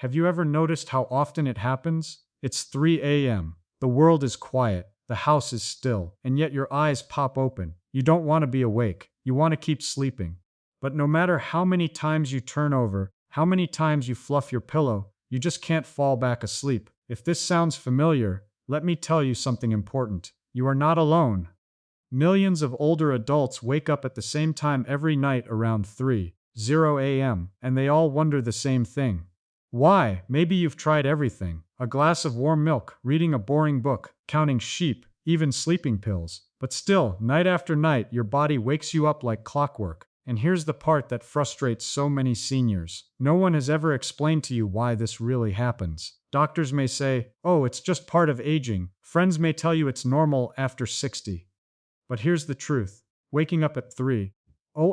Have you ever noticed how often it happens? It's 3 a.m. The world is quiet, the house is still, and yet your eyes pop open. You don't want to be awake. You want to keep sleeping. But no matter how many times you turn over, how many times you fluff your pillow, you just can't fall back asleep. If this sounds familiar, let me tell you something important. You are not alone. Millions of older adults wake up at the same time every night around 3:00 a.m., and they all wonder the same thing. Why? Maybe you've tried everything. A glass of warm milk, reading a boring book, counting sheep, even sleeping pills. But still, night after night, your body wakes you up like clockwork. And here's the part that frustrates so many seniors. No one has ever explained to you why this really happens. Doctors may say, oh, it's just part of aging. Friends may tell you it's normal after 60. But here's the truth. Waking up at 3:00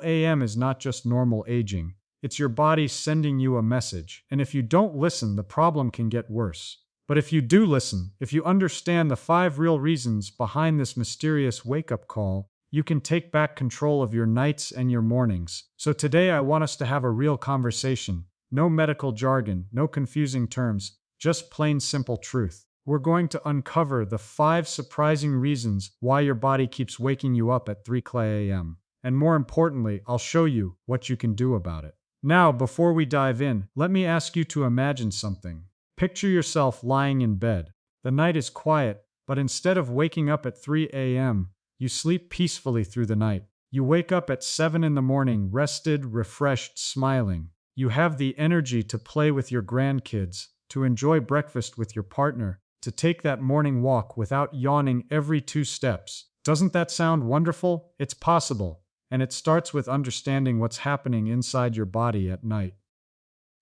a.m. is not just normal aging. It's your body sending you a message. And if you don't listen, the problem can get worse. But if you do listen, if you understand the 5 real reasons behind this mysterious wake-up call, you can take back control of your nights and your mornings. So today I want us to have a real conversation. No medical jargon, no confusing terms, just plain simple truth. We're going to uncover the 5 surprising reasons why your body keeps waking you up at 3 a.m. And more importantly, I'll show you what you can do about it. Now, before we dive in, let me ask you to imagine something. Picture yourself lying in bed. The night is quiet, but instead of waking up at 3 a.m., you sleep peacefully through the night. You wake up at 7 in the morning, rested, refreshed, smiling. You have the energy to play with your grandkids, to enjoy breakfast with your partner, to take that morning walk without yawning every 2 steps. Doesn't that sound wonderful? It's possible, and it starts with understanding what's happening inside your body at night.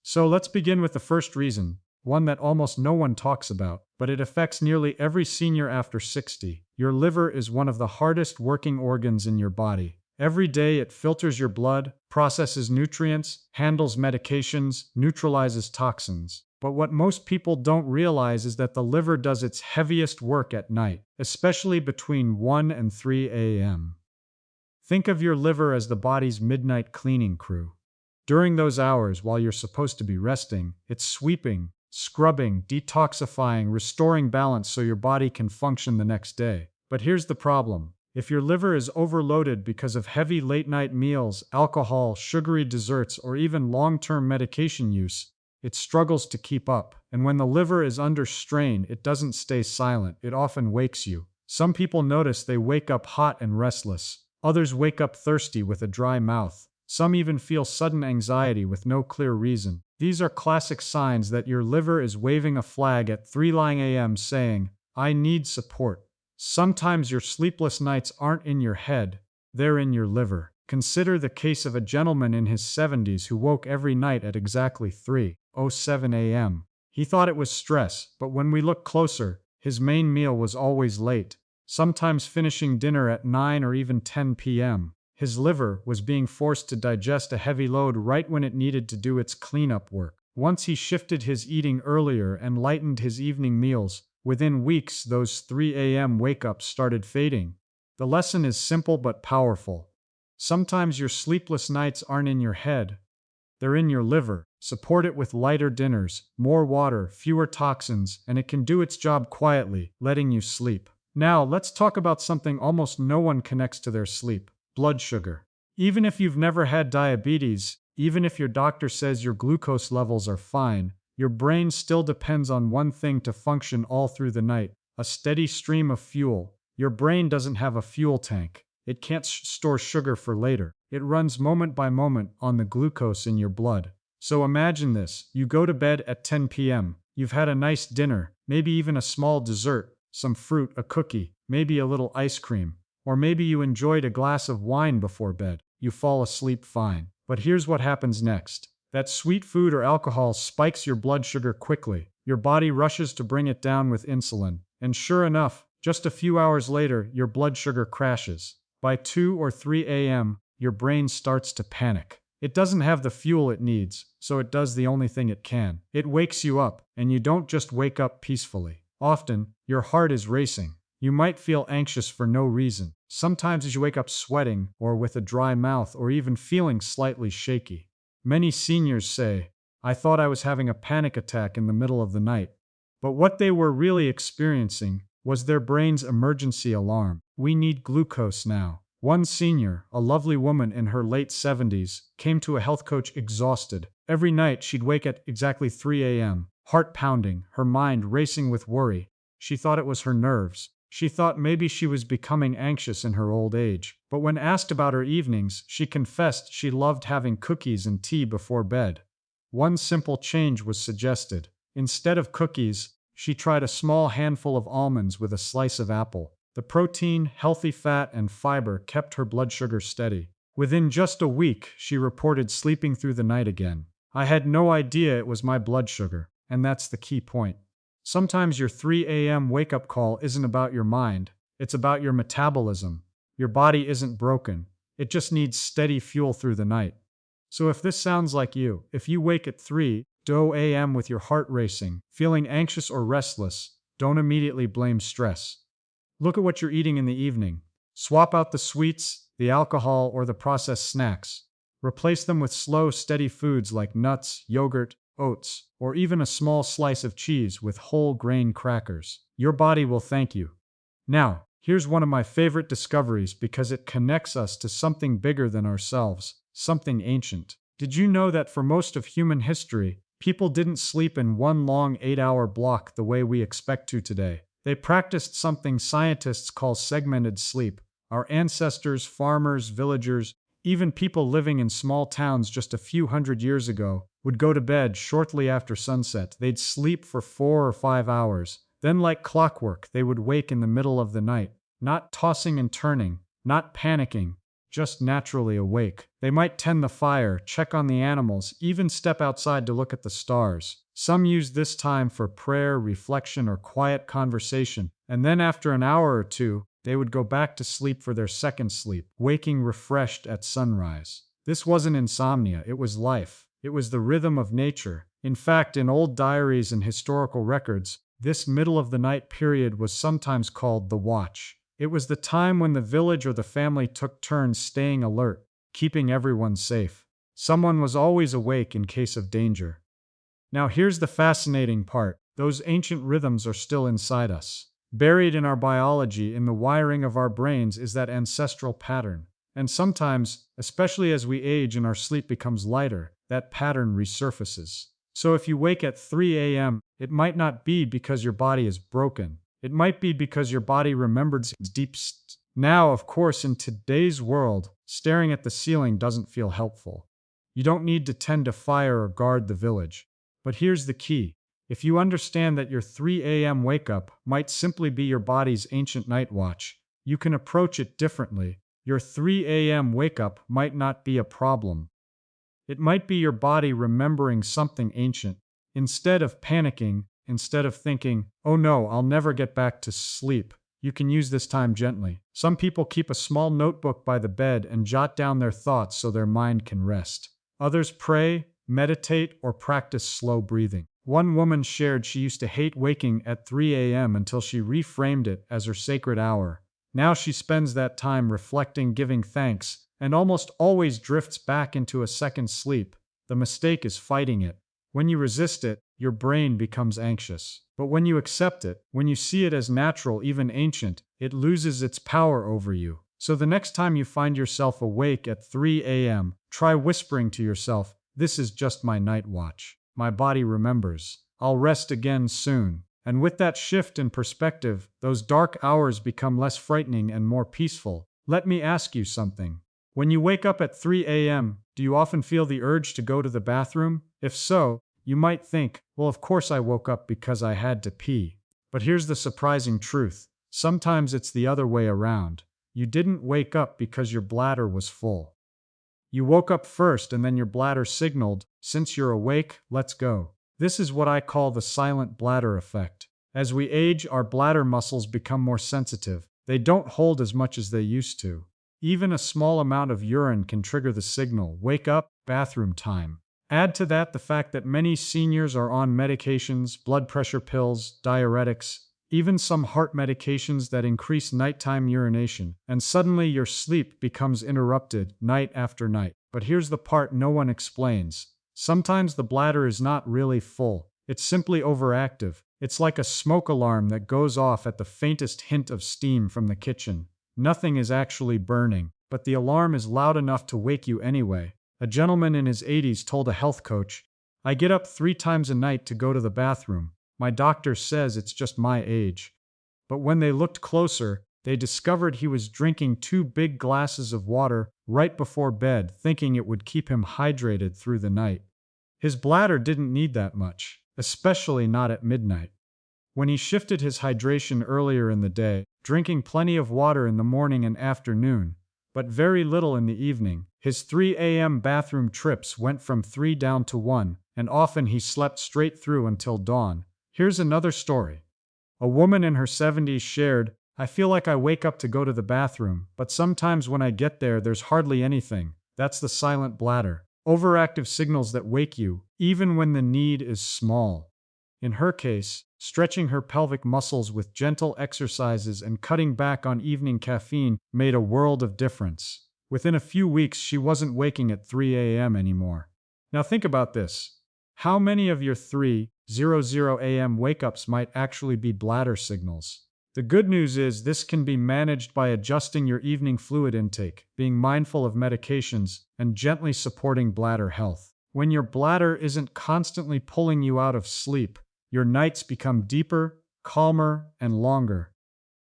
So let's begin with the first reason, one that almost no one talks about, but it affects nearly every senior after 60. Your liver is one of the hardest working organs in your body. Every day it filters your blood, processes nutrients, handles medications, neutralizes toxins. But what most people don't realize is that the liver does its heaviest work at night, especially between 1 and 3 a.m. Think of your liver as the body's midnight cleaning crew. During those hours, while you're supposed to be resting, it's sweeping, scrubbing, detoxifying, restoring balance so your body can function the next day. But here's the problem. If your liver is overloaded because of heavy late-night meals, alcohol, sugary desserts, or even long-term medication use, it struggles to keep up. And when the liver is under strain, it doesn't stay silent. It often wakes you. Some people notice they wake up hot and restless. Others wake up thirsty with a dry mouth. Some even feel sudden anxiety with no clear reason. These are classic signs that your liver is waving a flag at 3 a.m. saying, I need support. Sometimes your sleepless nights aren't in your head, they're in your liver. Consider the case of a gentleman in his 70s who woke every night at exactly 3:07 a.m. He thought it was stress, but when we look closer, his main meal was always late, sometimes finishing dinner at 9 or even 10 p.m. His liver was being forced to digest a heavy load right when it needed to do its cleanup work. Once he shifted his eating earlier and lightened his evening meals, within weeks those 3 a.m. wake-ups started fading. The lesson is simple but powerful. Sometimes your sleepless nights aren't in your head, they're in your liver. Support it with lighter dinners, more water, fewer toxins, and it can do its job quietly, letting you sleep. Now, let's talk about something almost no one connects to their sleep: blood sugar. Even if you've never had diabetes, even if your doctor says your glucose levels are fine, your brain still depends on one thing to function all through the night: a steady stream of fuel. Your brain doesn't have a fuel tank. It can't store sugar for later. It runs moment by moment on the glucose in your blood. So imagine this. You go to bed at 10 p.m. You've had a nice dinner, maybe even a small dessert, some fruit, a cookie, maybe a little ice cream. Or maybe you enjoyed a glass of wine before bed. You fall asleep fine. But here's what happens next. That sweet food or alcohol spikes your blood sugar quickly. Your body rushes to bring it down with insulin. And sure enough, just a few hours later, your blood sugar crashes. By 2 or 3 a.m., your brain starts to panic. It doesn't have the fuel it needs, so it does the only thing it can. It wakes you up, and you don't just wake up peacefully. Often, your heart is racing. You might feel anxious for no reason. Sometimes you wake up sweating, or with a dry mouth, or even feeling slightly shaky. Many seniors say, I thought I was having a panic attack in the middle of the night. But what they were really experiencing was their brain's emergency alarm. We need glucose now. One senior, a lovely woman in her late 70s, came to a health coach exhausted. Every night she'd wake at exactly 3 a.m., heart pounding, her mind racing with worry. She thought it was her nerves. She thought maybe she was becoming anxious in her old age. But when asked about her evenings, she confessed she loved having cookies and tea before bed. One simple change was suggested. Instead of cookies, she tried a small handful of almonds with a slice of apple. The protein, healthy fat, and fiber kept her blood sugar steady. Within just a week, she reported sleeping through the night again. I had no idea it was my blood sugar, and that's the key point. Sometimes your 3 a.m. wake-up call isn't about your mind, it's about your metabolism. Your body isn't broken, it just needs steady fuel through the night. So if this sounds like you, if you wake at 3 a.m. with your heart racing, feeling anxious or restless, don't immediately blame stress. Look at what you're eating in the evening. Swap out the sweets, the alcohol, or the processed snacks. Replace them with slow, steady foods like nuts, yogurt, oats, or even a small slice of cheese with whole grain crackers. Your body will thank you. Now, here's one of my favorite discoveries because it connects us to something bigger than ourselves, something ancient. Did you know that for most of human history, people didn't sleep in one long 8-hour block the way we expect to today? They practiced something scientists call segmented sleep. Our ancestors, farmers, villagers, even people living in small towns just a few hundred years ago, would go to bed shortly after sunset. They'd sleep for 4 or 5 hours. Then, like clockwork, they would wake in the middle of the night, not tossing and turning, not panicking, just naturally awake. They might tend the fire, check on the animals, even step outside to look at the stars. Some used this time for prayer, reflection, or quiet conversation, and then after an hour or two, they would go back to sleep for their second sleep, waking refreshed at sunrise. This wasn't insomnia, it was life. It was the rhythm of nature. In fact, in old diaries and historical records, this middle-of-the-night period was sometimes called the watch. It was the time when the village or the family took turns staying alert, keeping everyone safe. Someone was always awake in case of danger. Now here's the fascinating part. Those ancient rhythms are still inside us. Buried in our biology, in the wiring of our brains, is that ancestral pattern. And sometimes, especially as we age and our sleep becomes lighter, that pattern resurfaces. So if you wake at 3 a.m., it might not be because your body is broken. It might be because your body remembered its deep Now, of course, in today's world, staring at the ceiling doesn't feel helpful. You don't need to tend a fire or guard the village. But here's the key. If you understand that your 3 a.m. wake-up might simply be your body's ancient night watch, you can approach it differently. Your 3 a.m. wake-up might not be a problem. It might be your body remembering something ancient. Instead of panicking, instead of thinking, oh no, I'll never get back to sleep, you can use this time gently. Some people keep a small notebook by the bed and jot down their thoughts so their mind can rest. Others pray, meditate, or practice slow breathing. One woman shared she used to hate waking at 3 a.m. until she reframed it as her sacred hour. Now she spends that time reflecting, giving thanks, and almost always drifts back into a second sleep. The mistake is fighting it. When you resist it, your brain becomes anxious. But when you accept it, when you see it as natural, even ancient, it loses its power over you. So the next time you find yourself awake at 3 a.m., try whispering to yourself, this is just my night watch. My body remembers. I'll rest again soon. And with that shift in perspective, those dark hours become less frightening and more peaceful. Let me ask you something. When you wake up at 3 a.m., do you often feel the urge to go to the bathroom? If so, you might think, well, of course I woke up because I had to pee. But here's the surprising truth. Sometimes it's the other way around. You didn't wake up because your bladder was full. You woke up first and then your bladder signaled, since you're awake, let's go. This is what I call the silent bladder effect. As we age, our bladder muscles become more sensitive. They don't hold as much as they used to. Even a small amount of urine can trigger the signal, wake up, bathroom time. Add to that the fact that many seniors are on medications, blood pressure pills, diuretics, even some heart medications that increase nighttime urination, and suddenly your sleep becomes interrupted night after night. But here's the part no one explains. Sometimes the bladder is not really full. It's simply overactive. It's like a smoke alarm that goes off at the faintest hint of steam from the kitchen. Nothing is actually burning, but the alarm is loud enough to wake you anyway. A gentleman in his 80s told a health coach, "I get up 3 times a night to go to the bathroom. My doctor says it's just my age." But when they looked closer, they discovered he was drinking 2 big glasses of water right before bed, thinking it would keep him hydrated through the night. His bladder didn't need that much, especially not at midnight. When he shifted his hydration earlier in the day, drinking plenty of water in the morning and afternoon, but very little in the evening, his 3 a.m. bathroom trips went from 3 down to 1, and often he slept straight through until dawn. Here's another story. A woman in her 70s shared, "I feel like I wake up to go to the bathroom, but sometimes when I get there, there's hardly anything. That's the silent bladder. Overactive signals that wake you, even when the need is small." In her case, stretching her pelvic muscles with gentle exercises and cutting back on evening caffeine made a world of difference. Within a few weeks, she wasn't waking at 3 a.m. anymore. Now think about this. How many of your 3:00 a.m. wake-ups might actually be bladder signals? The good news is this can be managed by adjusting your evening fluid intake, being mindful of medications, and gently supporting bladder health. When your bladder isn't constantly pulling you out of sleep, your nights become deeper, calmer, and longer.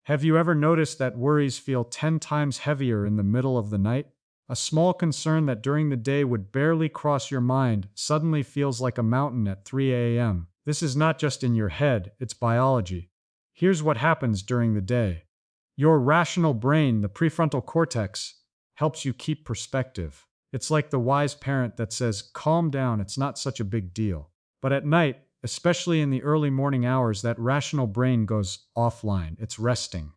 Have you ever noticed that worries feel 10 times heavier in the middle of the night? A small concern that during the day would barely cross your mind suddenly feels like a mountain at 3 a.m. This is not just in your head, it's biology. Here's what happens during the day. Your rational brain, the prefrontal cortex, helps you keep perspective. It's like the wise parent that says, "Calm down, it's not such a big deal." But at night, especially in the early morning hours, that rational brain goes offline. It's resting.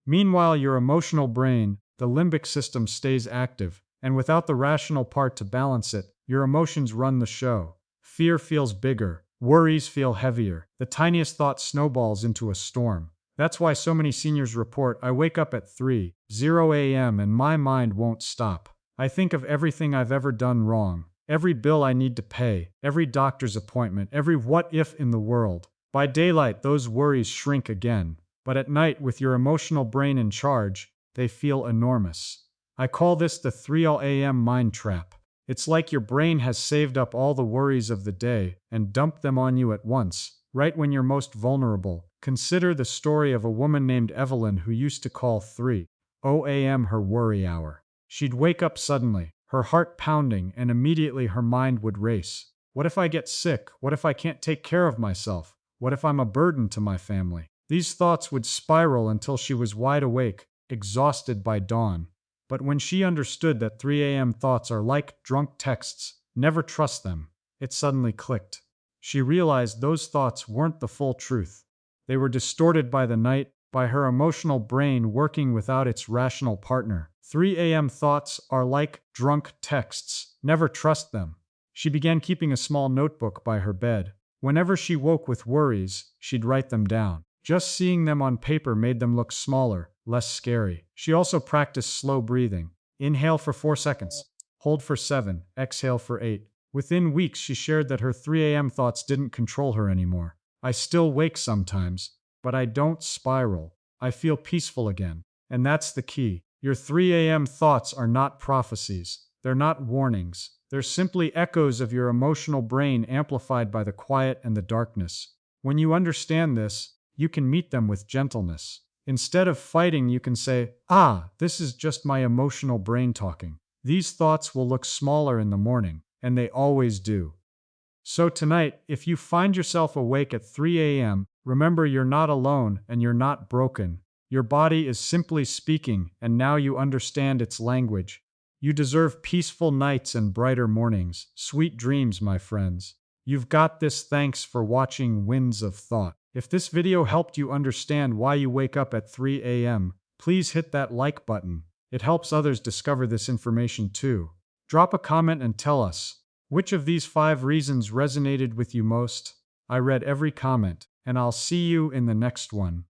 Meanwhile, your emotional brain, the limbic system, stays active, and without the rational part to balance it, your emotions run the show. Fear feels bigger. Worries feel heavier. The tiniest thought snowballs into a storm. That's why so many seniors report, "I wake up at 3:00 a.m. and my mind won't stop. I think of everything I've ever done wrong. Every bill I need to pay, every doctor's appointment, every what if in the world." By daylight, those worries shrink again. But at night, with your emotional brain in charge, they feel enormous. I call this the 3 a.m. mind trap. It's like your brain has saved up all the worries of the day and dumped them on you at once, right when you're most vulnerable. Consider the story of a woman named Evelyn who used to call 3 a.m. her worry hour. She'd wake up suddenly, her heart pounding, and immediately her mind would race. What if I get sick? What if I can't take care of myself? What if I'm a burden to my family? These thoughts would spiral until she was wide awake, exhausted by dawn. But when she understood that 3 a.m. thoughts are like drunk texts, never trust them, it suddenly clicked. She realized those thoughts weren't the full truth. They were distorted by the night, by her emotional brain working without its rational partner. 3 a.m. thoughts are like drunk texts. Never trust them. She began keeping a small notebook by her bed. Whenever she woke with worries, she'd write them down. Just seeing them on paper made them look smaller, less scary. She also practiced slow breathing. Inhale for 4 seconds. Hold for 7. Exhale for 8. Within weeks, she shared that her 3 a.m. thoughts didn't control her anymore. "I still wake sometimes, but I don't spiral. I feel peaceful again." And that's the key. Your 3 a.m. thoughts are not prophecies. They're not warnings. They're simply echoes of your emotional brain amplified by the quiet and the darkness. When you understand this, you can meet them with gentleness. Instead of fighting, you can say, "This is just my emotional brain talking." These thoughts will look smaller in the morning, and they always do. So tonight, if you find yourself awake at 3 a.m., remember you're not alone and you're not broken. Your body is simply speaking, and now you understand its language. You deserve peaceful nights and brighter mornings. Sweet dreams, my friends. You've got this. Thanks for watching Winds of Thought. If this video helped you understand why you wake up at 3 a.m., please hit that like button. It helps others discover this information too. Drop a comment and tell us, which of these 5 reasons resonated with you most? I read every comment, and I'll see you in the next one.